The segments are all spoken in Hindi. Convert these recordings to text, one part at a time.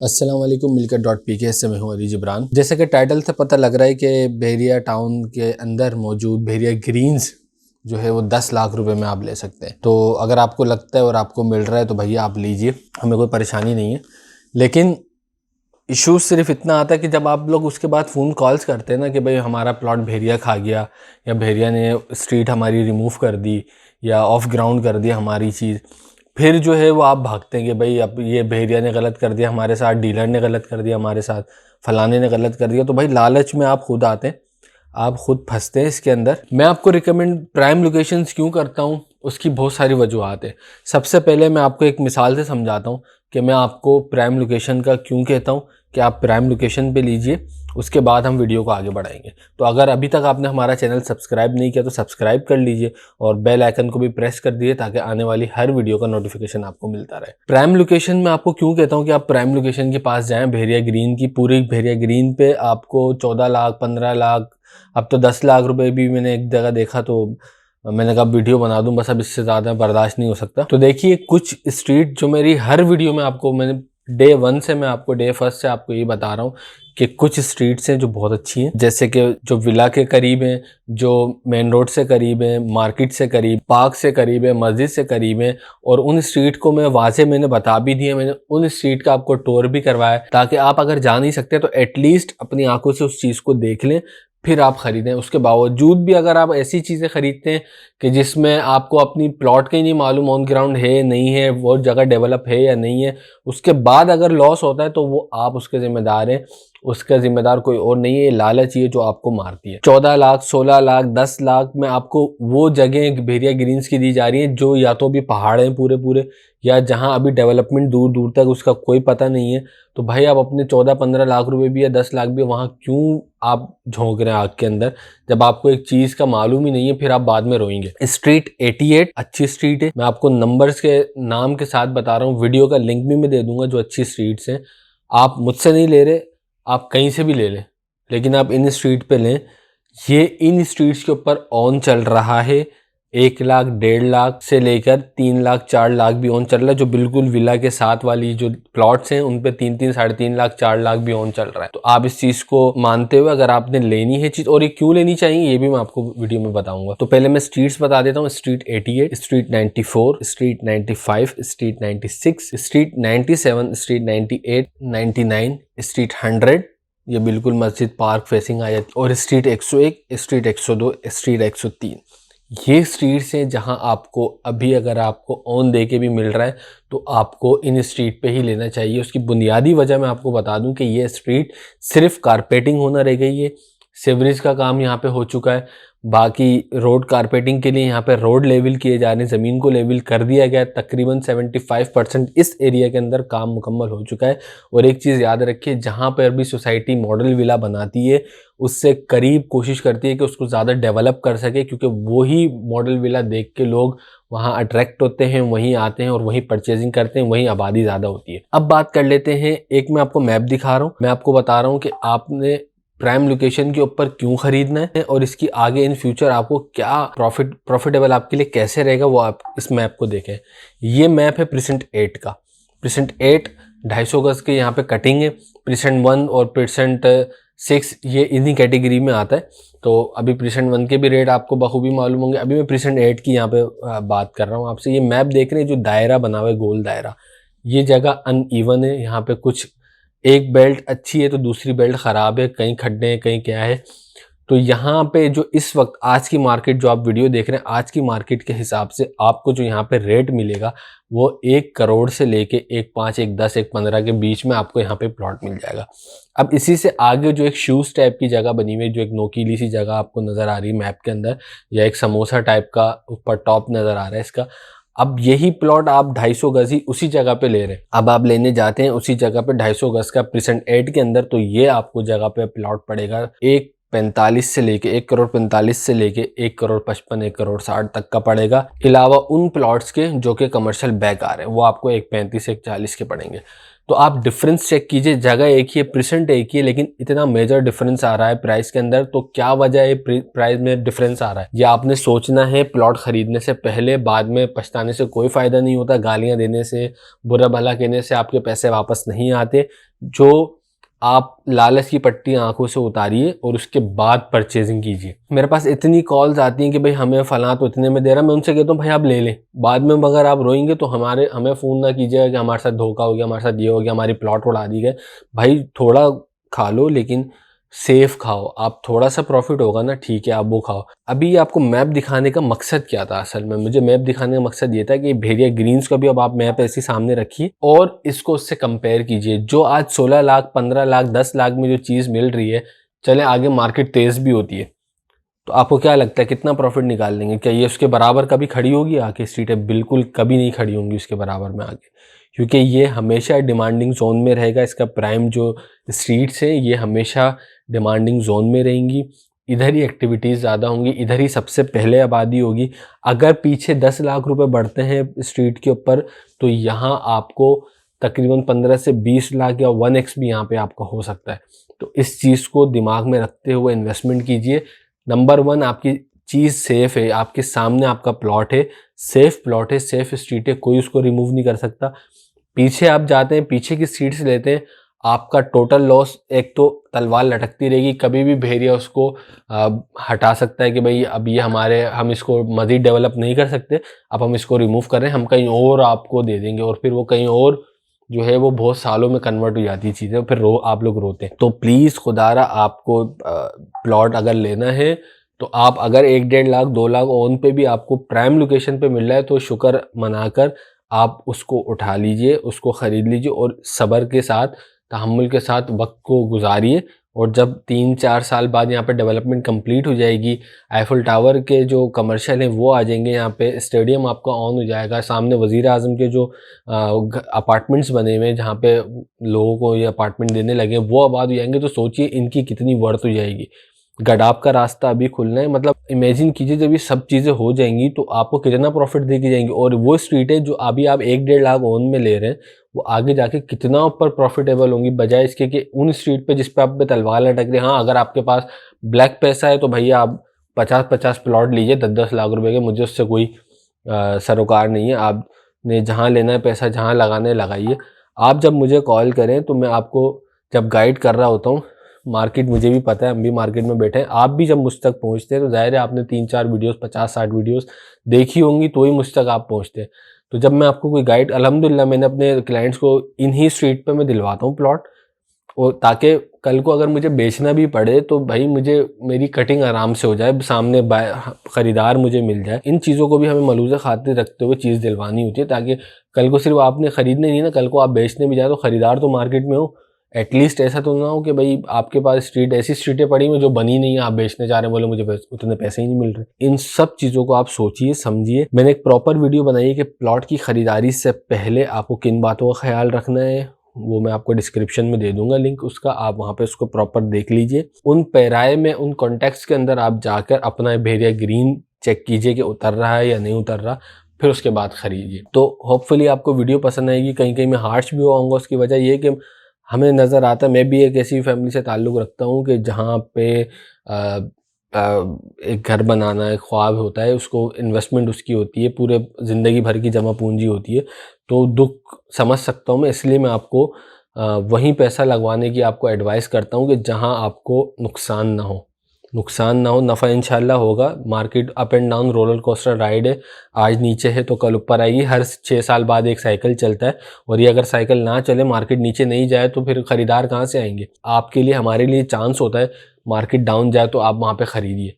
अस्सलाम वालेकुम। मिलकर.pk से मैं हूँ अली जिब्रान। जैसे कि टाइटल से पता लग रहा है कि बहरिया टाउन के अंदर मौजूद बहरिया ग्रीन्स जो है वो 10 लाख रुपए में आप ले सकते हैं। तो अगर आपको लगता है और आपको मिल रहा है तो भैया आप लीजिए, हमें कोई परेशानी नहीं है। लेकिन इशू सिर्फ इतना आता है कि जब आप लोग उसके बाद फ़ोन कॉल्स करते हैं ना कि भाई हमारा प्लॉट बहरिया खा गया, या बहरिया ने स्ट्रीट हमारी रिमूव कर दी, या ऑफ ग्राउंड कर दिया हमारी चीज़, फिर जो है वो आप भागते हैं कि भाई अब ये बहरिया ने गलत कर दिया हमारे साथ, डीलर ने गलत कर दिया हमारे साथ, फलाने ने गलत कर दिया। तो भाई लालच में आप खुद आते हैं, आप खुद फंसते हैं इसके अंदर। मैं आपको रिकमेंड प्राइम लोकेशंस क्यों करता हूँ, उसकी बहुत सारी वजूहत है। सबसे पहले मैं आपको एक मिसाल से समझाता हूँ कि मैं आपको प्राइम लोकेशन का क्यों कहता हूँ कि आप प्राइम लोकेशन पे लीजिए, उसके बाद हम वीडियो को आगे बढ़ाएंगे। तो अगर अभी तक आपने हमारा चैनल सब्सक्राइब नहीं किया तो सब्सक्राइब कर लीजिए और बेल आइकन को भी प्रेस कर दीजिए ताकि आने वाली हर वीडियो का नोटिफिकेशन आपको मिलता रहे। प्राइम लोकेशन में आपको क्यों कहता हूँ कि आप प्राइम लोकेशन के पास जाएं। बहरिया ग्रीन की पूरी बहरिया ग्रीन पे आपको 14 लाख 15 लाख, अब तो 10 लाख रुपए भी मैंने एक जगह देखा, तो मैंने कहा वीडियो बना दूं बस, अब इससे ज़्यादा बर्दाश्त नहीं हो सकता। तो देखिए कुछ स्ट्रीट जो मेरी हर वीडियो में आपको मैंने डे 1 से मैं आपको डे 1 से आपको ये बता रहा हूँ कि कुछ स्ट्रीट्स हैं जो बहुत अच्छी हैं, जैसे कि जो विला के करीब हैं, जो मेन रोड से करीब हैं, मार्केट से करीब, पार्क से करीब है, मस्जिद से करीब हैं। और उन स्ट्रीट को मैं वाज़े मैंने बता भी दिया, मैंने उन स्ट्रीट का आपको टूर भी करवाया ताकि आप अगर जा नहीं सकते तो एटलीस्ट अपनी आंखों से उस चीज़ को देख लें फिर आप ख़रीदें। उसके बावजूद भी अगर आप ऐसी चीज़ें ख़रीदते हैं कि जिसमें आपको अपनी प्लॉट का ही नहीं मालूम ऑन ग्राउंड है नहीं है, वो जगह डेवलप है या नहीं है, उसके बाद अगर लॉस होता है तो वो आप उसके ज़िम्मेदार हैं, उसका ज़िम्मेदार कोई और नहीं है। लालच ये जो आपको मारती है। 14 लाख 16 लाख 10 लाख में आपको वो जगह बहरिया ग्रीन्स की दी जा रही है जो या तो भी पहाड़ हैं पूरे पूरे, या जहां अभी डेवलपमेंट दूर दूर तक उसका कोई पता नहीं है। तो भाई आप अपने 14-15 लाख रुपए भी या 10 लाख भी वहां क्यों आप झोंक रहे हैं आग के अंदर, जब आपको एक चीज का मालूम ही नहीं है, फिर आप बाद में रोएंगे। स्ट्रीट 88 अच्छी स्ट्रीट है, मैं आपको नंबर्स के नाम के साथ बता रहा हूँ, वीडियो का लिंक भी मैं दे दूंगा जो अच्छी स्ट्रीट्स हैं। आप मुझसे नहीं ले रहे, आप कहीं से भी ले लें, लेकिन आप इन स्ट्रीट पे लें। ये इन स्ट्रीट्स के ऊपर ऑन चल रहा है 1 लाख 1.5 लाख से लेकर 3 लाख 4 लाख भी ऑन चल रहा है। जो बिल्कुल विला के साथ वाली जो प्लॉट्स हैं उन पे 3-3 3.5 लाख 4 लाख भी ऑन चल रहा है। तो आप इस चीज को मानते हुए अगर आपने लेनी है चीज, और ये क्यों लेनी चाहिए ये भी मैं आपको वीडियो में बताऊंगा। तो पहले मैं स्ट्रीट्स बता देता हूँ। Street 88, street 94, street 95, street 96, street 97, street 98, 99, street 100, ये बिल्कुल मस्जिद पार्क फेसिंग आ जाती है, और स्ट्रीट 101, स्ट्रीट 102, स्ट्रीट 103। ये स्ट्रीट्स हैं जहां आपको अभी अगर आपको ऑन दे के भी मिल रहा है तो आपको इन स्ट्रीट पे ही लेना चाहिए। उसकी बुनियादी वजह मैं आपको बता दूं कि ये स्ट्रीट सिर्फ कारपेटिंग होना रह गई है, सीवरेज का काम यहाँ पे हो चुका है, बाकी रोड कारपेटिंग के लिए यहाँ पे रोड लेवल किए जा रहे हैं, ज़मीन को लेवल कर दिया गया है। तकरीबन 75% इस एरिया के अंदर काम मुकम्मल हो चुका है। और एक चीज़ याद रखिए, जहाँ पर भी सोसाइटी मॉडल विला बनाती है उससे करीब कोशिश करती है कि उसको ज़्यादा डेवलप कर सके, क्योंकि वही मॉडल विला देख के लोग वहाँ अट्रैक्ट होते हैं, वहीं आते हैं और वहीं परचेजिंग करते हैं, वहीं आबादी ज़्यादा होती है। अब बात कर लेते हैं, एक मैं आपको मैप दिखा रहा हूँ, मैं आपको बता रहा हूँ कि आपने प्राइम लोकेशन के ऊपर क्यों खरीदना है और इसकी आगे इन फ्यूचर आपको क्या प्रॉफिटेबल आपके लिए कैसे रहेगा, वो आप इस मैप को देखें। ये मैप है प्रेसेंट 8 का। प्रेसेंट 8 250 गज के यहाँ पे कटिंग है। प्रेसेंट 1 और प्रेसेंट 6 ये इन्हीं कैटेगरी में आता है। तो अभी प्रेसेंट 1 के भी रेट आपको बखूबी मालूम होंगे। अभी मैं प्रेसेंट 8 की यहाँ पे बात कर रहा हूँ आपसे। ये मैप देख रहे हैं जो दायरा बना हुआ है, गोल दायरा, ये जगह अनइवन है। यहाँ पे कुछ एक बेल्ट अच्छी है तो दूसरी बेल्ट ख़राब है, कहीं खड्डे हैं कहीं क्या है। तो यहाँ पे जो इस वक्त आज की मार्केट जो आप वीडियो देख रहे हैं, आज की मार्केट के हिसाब से आपको जो यहाँ पे रेट मिलेगा वो 1 करोड़ से लेके 1.5 1.10 1.15 के बीच में आपको यहाँ पे प्लॉट मिल जाएगा। अब इसी से आगे जो एक शूज़ टाइप की जगह बनी हुई है, जो एक नोकीली सी जगह आपको नज़र आ रही है मैप के अंदर, या एक समोसा टाइप का ऊपर टॉप नज़र आ रहा है इसका, अब यही प्लॉट आप 250 गज ही उसी जगह पे ले रहे हैं। अब आप लेने जाते हैं उसी जगह पे 250 गज का प्रेसेंट 8 के अंदर, तो ये आपको जगह पे प्लॉट पड़ेगा 1.45 से लेके 1 करोड़ 45 से लेके 1 करोड़ 55 1 करोड़ 60 तक का पड़ेगा। अलावा उन प्लॉट्स के जो कि कमर्शियल बैक आ रहे हैं वो आपको 1.35 1.40 के पड़ेंगे। तो आप डिफरेंस चेक कीजिए, जगह एक ही है, परसेंट एक ही है, लेकिन इतना मेजर डिफरेंस आ रहा है प्राइस के अंदर। तो क्या वजह है प्राइस में डिफरेंस आ रहा है, ये आपने सोचना है प्लॉट खरीदने से पहले। बाद में पछताने से कोई फायदा नहीं होता, गालियां देने से, बुरा भला कहने से आपके पैसे वापस नहीं आते। जो आप लालच की पट्टी आंखों से उतारिए और उसके बाद परचेजिंग कीजिए। मेरे पास इतनी कॉल्स आती हैं कि भाई हमें फलां तो इतने में दे रहा है, मैं उनसे कहता हूँ भाई आप ले लें। बाद में अगर आप रोएंगे तो हमें फ़ोन ना कीजिएगा कि हमारे साथ धोखा हो गया, हमारे साथ ये हो गया, हमारी प्लॉट उड़ा दी गए। भाई थोड़ा खा लो लेकिन सेफ खाओ। आप थोड़ा सा प्रॉफिट होगा ना, ठीक है, आप वो खाओ। अभी आपको मैप दिखाने का मकसद क्या था? असल में मुझे मैप दिखाने का मकसद ये था कि भेड़िया ग्रीन्स का भी अब आप मैप ऐसे सामने रखिए और इसको उससे कंपेयर कीजिए। जो आज 16 लाख, 15 लाख, 10 लाख में जो चीज़ मिल रही है, चले आगे मार्केट तेज़ भी होती है तो आपको क्या लगता है कितना प्रॉफिट निकाल लेंगे? क्या ये उसके बराबर कभी खड़ी होगी आके स्ट्रीटें? बिल्कुल कभी नहीं खड़ी होंगी उसके बराबर में आगे, क्योंकि ये हमेशा डिमांडिंग जोन में रहेगा। इसका प्राइम जो स्ट्रीट्स है ये हमेशा डिमांडिंग जोन में रहेंगी। इधर ही एक्टिविटीज़ ज़्यादा होंगी, इधर ही सबसे पहले आबादी होगी। अगर पीछे 10 लाख रुपए बढ़ते हैं स्ट्रीट के ऊपर तो यहाँ आपको तकरीबन 15 से 20 लाख या 1x भी यहाँ पे आपका हो सकता है। तो इस चीज़ को दिमाग में रखते हुए इन्वेस्टमेंट कीजिए। नंबर 1, आपकी चीज़ सेफ है, आपके सामने आपका प्लॉट है, सेफ प्लॉट है, सेफ स्ट्रीट है, कोई उसको रिमूव नहीं कर सकता। पीछे आप जाते हैं, पीछे की सीट्स लेते हैं, आपका टोटल लॉस। एक तो तलवार लटकती रहेगी, कभी भी भेड़िया उसको हटा सकता है कि भाई अब ये हम इसको मज़ीद डेवलप नहीं कर सकते, अब हम इसको रिमूव कर रहे हैं, हम कहीं और आपको दे देंगे, और फिर वो कहीं और जो है वो बहुत सालों में कन्वर्ट हो जाती है चीज़ें, फिर आप लोग रोते हैं। तो प्लीज़ खुदारा आपको प्लॉट अगर लेना है तो आप अगर 1-1.5 लाख 2 लाख ओन पे भी आपको प्राइम लोकेशन पे मिल रहा है तो शुक्र मनाकर आप उसको उठा लीजिए, उसको ख़रीद लीजिए और सब्र के साथ, तहम्मुल के साथ वक्त को गुजारिए। और जब 3-4 साल बाद यहाँ पे डेवलपमेंट कंप्लीट हो जाएगी, आईफल टावर के जो कमर्शियल हैं वो आ जाएंगे, यहाँ पे स्टेडियम आपका ऑन हो जाएगा, सामने वज़ीर आज़म के जो अपार्टमेंट्स बने हुए हैं जहाँ पे लोगों को ये अपार्टमेंट देने लगे वो आबाद हो जाएंगे, तो सोचिए इनकी कितनी वर्थ हो जाएगी। गडाप का रास्ता अभी खुलना है, मतलब इमेजिन कीजिए जब ये सब चीज़ें हो जाएंगी तो आपको कितना प्रॉफिट देके जाएंगी। और वो स्ट्रीट है जो अभी आप 1-1.5 लाख ओन में ले रहे हैं वो आगे जाके कितना ऊपर प्रॉफिटेबल होंगी, बजाय इसके कि उन स्ट्रीट पे जिस पे आप पे तलवार लटक रही है। हाँ, अगर आपके पास ब्लैक पैसा है तो भैया आप 50-50 प्लॉट लीजिए 10-10 लाख रुपए के, मुझे उससे कोई सरोकार नहीं है। आपने जहाँ लेना है पैसा, जहाँ लगाना है लगाइए। आप जब मुझे कॉल करें तो मैं आपको जब गाइड कर रहा होता हूँ, मार्केट मुझे भी पता है, हम भी मार्केट में बैठे हैं, आप भी जब मुझ तक पहुंचते हैं तो जाहिर है आपने 3-4 वीडियोस 50-60 वीडियोस देखी होंगी तो ही मुझ तक आप पहुंचते हैं। तो जब मैं आपको कोई गाइड, अल्हम्दुलिल्लाह मैंने अपने क्लाइंट्स को इन्हीं स्ट्रीट पे मैं दिलवाता हूँ प्लॉट, और ताकि कल को अगर मुझे बेचना भी पड़े तो भाई मुझे मेरी कटिंग आराम से हो जाए, सामने ख़रीदार मुझे मिल जाए। इन चीज़ों को भी हमें मलूज़ खातिर रखते हुए चीज़ दिलवानी होती है, ताकि कल को सिर्फ आपने ख़रीदने नहीं ना, कल को आप बेचने भी जाए तो ख़रीदार तो मार्केट में हो। एटलीस्ट ऐसा तो ना हो कि भाई आपके पास ऐसी स्ट्रीटें पड़ी हुई जो बनी नहीं है, आप बेचने जा रहे हैं, बोले मुझे उतने पैसे ही नहीं मिल रहे। इन सब चीज़ों को आप सोचिए, समझिए। मैंने एक प्रॉपर वीडियो बनाई है कि प्लॉट की ख़रीदारी से पहले आपको किन बातों का ख्याल रखना है, वो मैं आपको डिस्क्रिप्शन में दे दूंगा लिंक उसका, आप वहाँ पे उसको प्रॉपर देख लीजिए। उन पैराए में, उन कॉन्टेक्स्ट के अंदर आप जाकर अपना भेड़िया ग्रीन चेक कीजिए कि उतर रहा है या नहीं उतर रहा, फिर उसके बाद ख़रीदिए। तो होपफुली आपको वीडियो पसंद आएगी। कहीं कहीं मैं हार्श भी होऊंगा, उसकी वजह ये कि हमें नज़र आता है, मैं भी एक ऐसी फैमिली से ताल्लुक़ रखता हूँ कि जहाँ पे एक घर बनाना एक ख्वाब होता है, उसको इन्वेस्टमेंट उसकी होती है, पूरे ज़िंदगी भर की जमा पूंजी होती है, तो दुख समझ सकता हूँ मैं। इसलिए मैं आपको वहीं पैसा लगवाने की आपको एडवाइस करता हूँ कि जहाँ आपको नुकसान ना हो, नफ़ा इंशाल्लाह होगा। Market up and down roller coaster ride है, आज नीचे है तो कल ऊपर आएगी। हर 6 साल बाद एक साइकिल चलता है, और ये अगर साइकिल ना चले, मार्केट नीचे नहीं जाए तो फिर ख़रीदार कहाँ से आएंगे? आपके लिए, हमारे लिए चांस होता है मार्केट डाउन जाए तो आप वहाँ पे ख़रीदिए।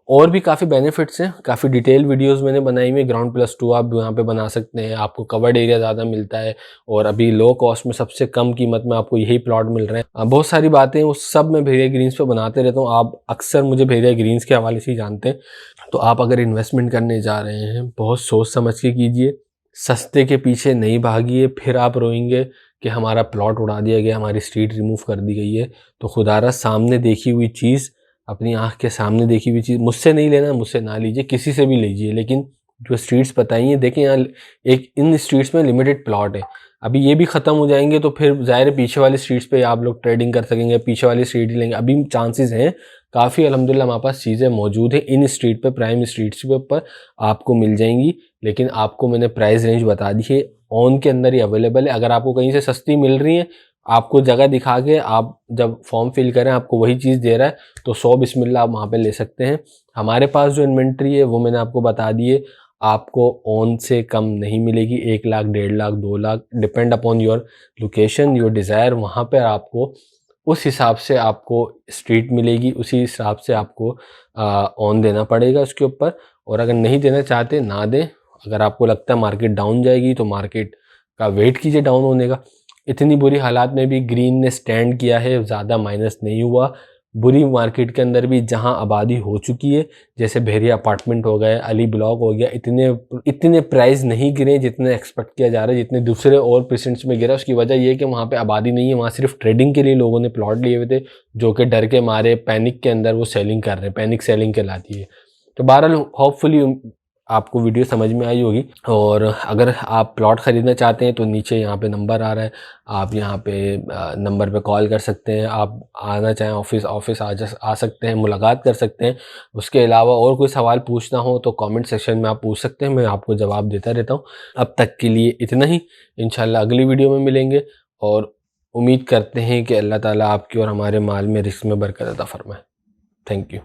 और भी काफ़ी बेनिफिट्स हैं, काफ़ी डिटेल वीडियोस मैंने बनाई हुई। ग्राउंड+2 आप यहाँ पे बना सकते हैं, आपको कवर्ड एरिया ज़्यादा मिलता है, और अभी लो कॉस्ट में सबसे कम कीमत में आपको यही प्लॉट मिल रहे हैं। बहुत सारी बातें उस सब मैं भेड़िया ग्रीन्स पे बनाते रहता हूँ, आप अक्सर मुझे भेड़िया ग्रीन्स के हवाले से ही जानते हैं। तो आप अगर इन्वेस्टमेंट करने जा रहे हैं, बहुत सोच समझ के कीजिए, सस्ते के पीछे नहीं भागिए, फिर आप रोएंगे कि हमारा प्लॉट उड़ा दिया गया, हमारी स्ट्रीट रिमूव कर दी गई है। तो खुदारा सामने देखी हुई चीज़, अपनी आंख के सामने देखी हुई चीज़, मुझसे नहीं लेना, मुझसे ना लीजिए, किसी से भी लीजिए, लेकिन जो स्ट्रीट्स बताई हैं, देखें यहाँ एक इन स्ट्रीट्स में लिमिटेड प्लॉट है। अभी ये भी ख़त्म हो जाएंगे तो फिर ज़ाहिर है पीछे वाली स्ट्रीट्स पे आप लोग ट्रेडिंग कर सकेंगे, पीछे वाली स्ट्रीट ही लेंगे। अभी चांसेस हैं काफ़ी, अल्हम्दुलिल्लाह हमारे पास चीज़ें मौजूद हैं इन स्ट्रीट पे, प्राइम स्ट्रीट्स के ऊपर आपको मिल जाएंगी। लेकिन आपको मैंने प्राइस रेंज बता दी है, ऑन के अंदर ही अवेलेबल है। अगर आपको कहीं से सस्ती मिल रही है, आपको जगह दिखा के आप जब फॉर्म फिल करें आपको वही चीज़ दे रहा है, तो 100 बिस्मिल्लाह आप वहाँ पे ले सकते हैं। हमारे पास जो इन्वेंट्री है वो मैंने आपको बता दी है, आपको ऑन से कम नहीं मिलेगी। 1 lakh, 1.5 lakh, 2 lakh, depend upon your location, your desire. वहाँ पर आपको उस हिसाब से आपको स्ट्रीट मिलेगी, उसी हिसाब से आपको ऑन देना पड़ेगा उसके ऊपर। और अगर नहीं देना चाहते ना दें। अगर आपको लगता है मार्केट डाउन जाएगी तो मार्केट का वेट कीजिए डाउन होने का। इतनी बुरी हालात में भी ग्रीन ने स्टैंड किया है, ज़्यादा माइनस नहीं हुआ। बुरी मार्केट के अंदर भी जहां आबादी हो चुकी है, जैसे बहरिया अपार्टमेंट हो गए, अली ब्लॉक हो गया, इतने प्राइस नहीं गिरे जितने एक्सपेक्ट किया जा रहा है, जितने दूसरे और प्रेसेंट्स में गिरा। उसकी वजह यह है कि वहाँ पे आबादी नहीं है, वहाँ सिर्फ ट्रेडिंग के लिए लोगों ने प्लॉट लिए हुए थे, जो कि डर के मारे पैनिक के अंदर वो सेलिंग कर रहे हैं, पैनिक सेलिंग कहलाती है। तो बहरहाल होपफुली आपको वीडियो समझ में आई होगी। और अगर आप प्लॉट ख़रीदना चाहते हैं तो नीचे यहाँ पे नंबर आ रहा है, आप यहाँ पे नंबर पे कॉल कर सकते हैं। आप आना चाहें ऑफिस आ सकते हैं, मुलाकात कर सकते हैं। उसके अलावा और कोई सवाल पूछना हो तो कमेंट सेक्शन में आप पूछ सकते हैं, मैं आपको जवाब देता रहता हूँ। अब तक के लिए इतना ही, इंशाल्लाह अगली वीडियो में मिलेंगे। और उम्मीद करते हैं कि अल्लाह ताला आपकी और हमारे माल में रिस्क में बरकत अता फरमाए। Thank you.